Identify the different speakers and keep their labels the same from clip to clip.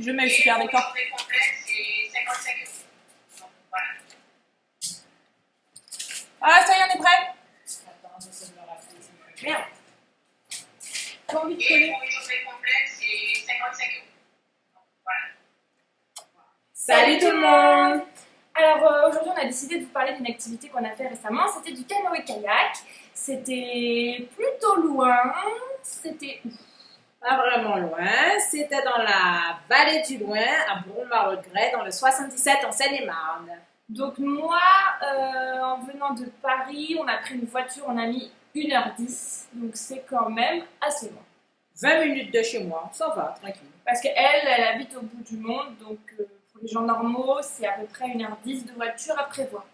Speaker 1: Je mets le super décor. Ah, ça y est, on est prêt. Merde. J'ai envie de coller.
Speaker 2: Salut tout le monde!
Speaker 1: Alors aujourd'hui, on a décidé de vous parler d'une activité qu'on a fait récemment. C'était du canoë-kayak. C'était plutôt loin. C'était où?
Speaker 2: Pas vraiment loin, c'était dans la vallée du Loing, à Bourg-Maregret, dans le 77 en Seine-et-Marne.
Speaker 1: Donc moi, en venant de Paris, on a pris une voiture, on a mis 1h10. Donc c'est quand même assez loin.
Speaker 2: 20 minutes de chez moi, ça va, tranquille.
Speaker 1: Parce qu'elle habite au bout du monde, donc pour les gens normaux, c'est à peu près 1h10 de voiture à prévoir.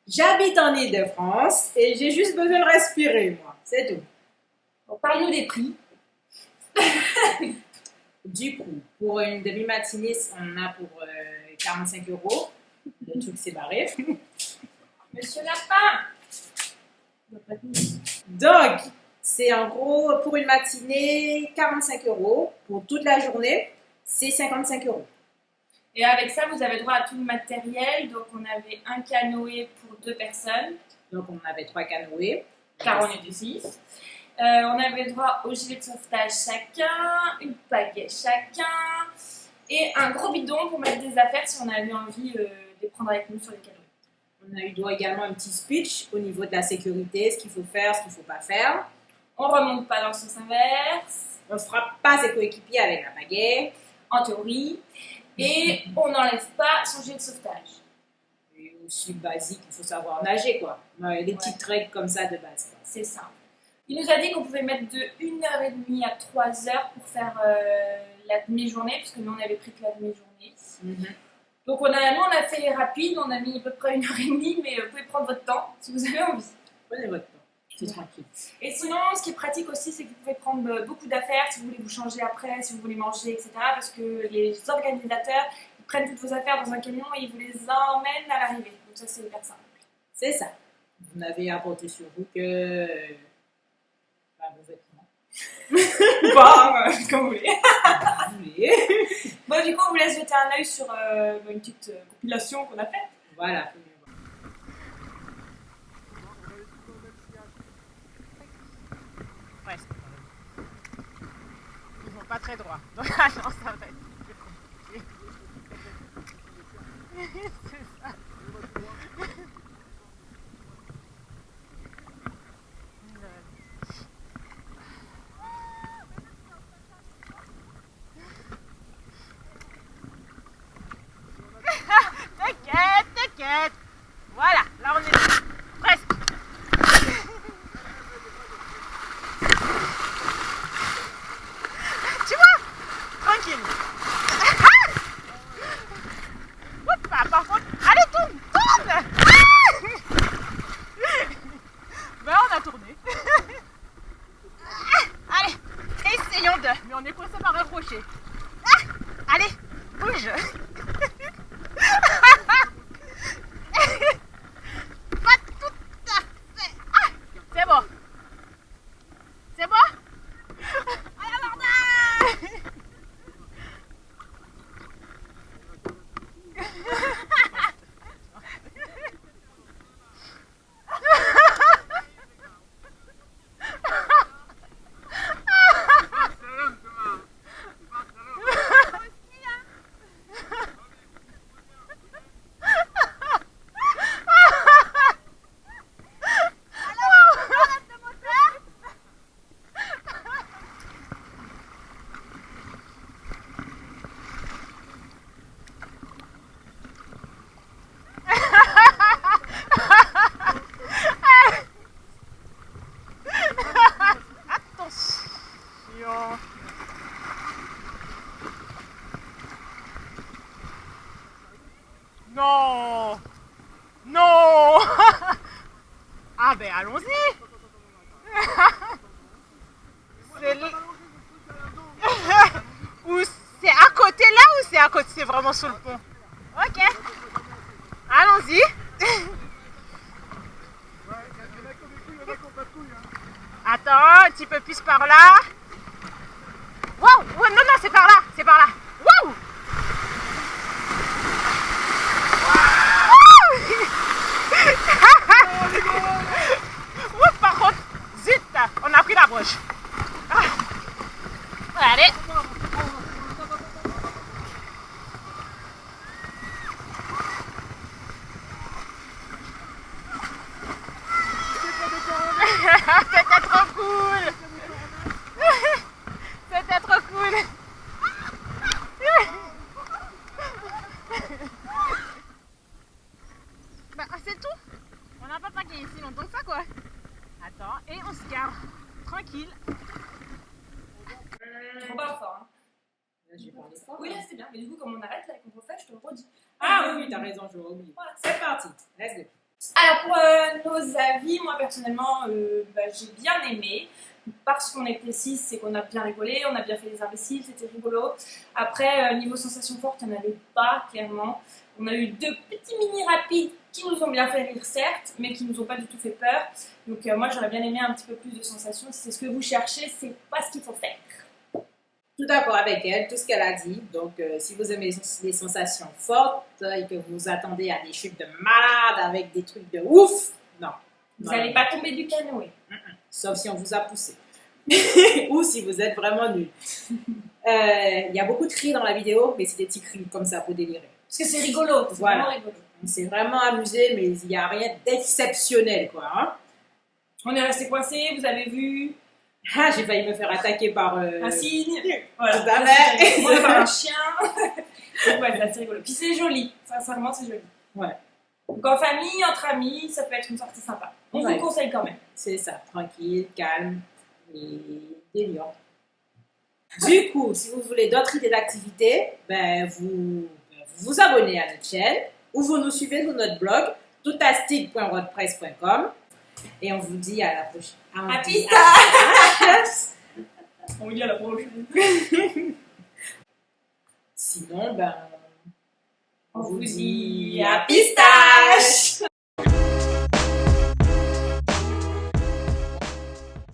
Speaker 2: J'habite en Île-de-France et j'ai juste besoin de respirer, moi, c'est tout.
Speaker 1: Bon, parle-nous des prix.
Speaker 2: Du coup, pour une demi-matinée, on a pour 45 €. Le truc s'est barré.
Speaker 1: Monsieur Lapin!
Speaker 2: Donc, c'est en gros pour une matinée 45 €. Pour toute la journée, c'est 55 €.
Speaker 1: Et avec ça, vous avez droit à tout le matériel. Donc, on avait un canoë pour 2 personnes,
Speaker 2: Donc, on avait 3 canoës.
Speaker 1: car on était 6. On avait droit au gilet de sauvetage chacun, une pagaie chacun, et un gros bidon pour mettre des affaires si on avait envie de les prendre avec nous sur les canoës.
Speaker 2: On a eu droit également à un petit speech au niveau de la sécurité, ce qu'il faut faire, ce qu'il ne faut pas faire.
Speaker 1: On remonte pas dans le sens inverse,
Speaker 2: On ne frappe pas ses coéquipiers avec la pagaie.
Speaker 1: en théorie, et on n'enlève pas son gilet de sauvetage.
Speaker 2: Et aussi basique, il faut savoir nager, quoi. Ouais, les petites règles comme ça de base, quoi.
Speaker 1: C'est simple. Il nous a dit qu'on pouvait mettre de 1h30 à 3h pour faire la demi-journée, puisque nous on avait pris que la demi-journée. Donc nous on a fait rapide, on a mis à peu près 1h30, mais vous pouvez prendre votre temps si vous avez envie.
Speaker 2: Prenez votre temps, c'est tranquille.
Speaker 1: Et sinon, ce qui est pratique aussi, c'est que vous pouvez prendre beaucoup d'affaires si vous voulez vous changer après, si vous voulez manger, etc. Parce que les organisateurs, ils prennent toutes vos affaires dans un camion et ils vous les emmènent à l'arrivée. Donc ça, c'est hyper simple.
Speaker 2: C'est ça. Vous n'avez à porter sur vous que vos vêtements.
Speaker 1: Ou pas, comme vous voulez.
Speaker 2: Vous voulez.
Speaker 1: Bon, du coup, on vous laisse jeter un œil sur une petite compilation qu'on a faite.
Speaker 2: Voilà.
Speaker 3: Presque. Ils vont pas très droit. Donc, non, ça va être compliqué. C'est ça. T'inquiète. Voilà, là on est presque. Tu vois, tranquille. Par contre, allez tourne. Ben on a tourné. Allez, essayons de. Mais on est coincé par un rocher. Allez, bouge. Pas tout à fait. C'est bon. C'est bon. Allez, bordel. Attention. Non. Non. Ah ben allons-y. Ou c'est à côté là ou c'est à côté, c'est vraiment sur le pont. Ok. Allons-y. Attends, un petit peu plus par là. Waouh! Ouais, non, non, c'est par là, c'est par là. Waouh! t'approches. Ah. Allez. C'était trop cool. C'était trop cool. Bah c'est tout. On n'a pas paqué ici longtemps que ça quoi. Attends, et on se garde. Tranquille.
Speaker 1: Trop pas fort. Hein.
Speaker 2: Là, j'ai parlé fort.
Speaker 1: Oui, là c'est bien. Mais du coup, comme on arrête, là, qu'on refait, je te le redis.
Speaker 2: Ah oui, t'as raison, je oublié.
Speaker 1: Voilà.
Speaker 2: C'est parti. Let's go.
Speaker 1: Alors pour nos avis, moi personnellement, j'ai bien aimé. Parce qu'on était 6, c'est qu'on a bien rigolé, on a bien fait des imbéciles, c'était rigolo. Après, niveau sensation forte, il n'y en avait pas, clairement. On a eu 2 petits mini rapides qui nous ont bien fait rire, certes, mais qui nous ont pas du tout fait peur. Donc moi, j'aurais bien aimé un petit peu plus de sensations. Si c'est ce que vous cherchez, c'est pas ce qu'il faut faire.
Speaker 2: Tout d'accord avec elle, tout ce qu'elle a dit. Donc, si vous aimez les sensations fortes et que vous attendez à des chutes de malade avec des trucs de ouf, non.
Speaker 1: Vous n'allez pas tomber du canoë.
Speaker 2: Sauf si on vous a poussé. Ou si vous êtes vraiment nul. Il y a beaucoup de cris dans la vidéo, mais c'est des petits cris comme ça pour délirer.
Speaker 1: Parce que c'est rigolo, c'est
Speaker 2: Voilà.
Speaker 1: vraiment rigolo.
Speaker 2: On s'est vraiment amusé, mais il n'y a rien d'exceptionnel, quoi. Hein?
Speaker 1: On est resté coincé, vous avez vu
Speaker 2: Ah, j'ai failli me faire attaquer par...
Speaker 1: un cygne, voilà.
Speaker 2: Tout à fait.
Speaker 1: Moi, par un chien. Donc ouais, c'est assez rigolo. Puis c'est joli, sincèrement, c'est joli.
Speaker 2: Ouais.
Speaker 1: Donc en famille, entre amis, ça peut être une sortie sympa. On
Speaker 2: Ouais.
Speaker 1: vous conseille quand même.
Speaker 2: C'est ça, tranquille, calme et délirant. Du coup, si vous voulez d'autres idées d'activités, vous vous abonnez à notre chaîne ou vous nous suivez sur notre blog toutastic.wordpress.com et on vous dit à la prochaine.
Speaker 1: À
Speaker 2: pistache.
Speaker 1: On vous dit à la prochaine.
Speaker 2: Sinon,
Speaker 1: On vous dit à
Speaker 2: pistache.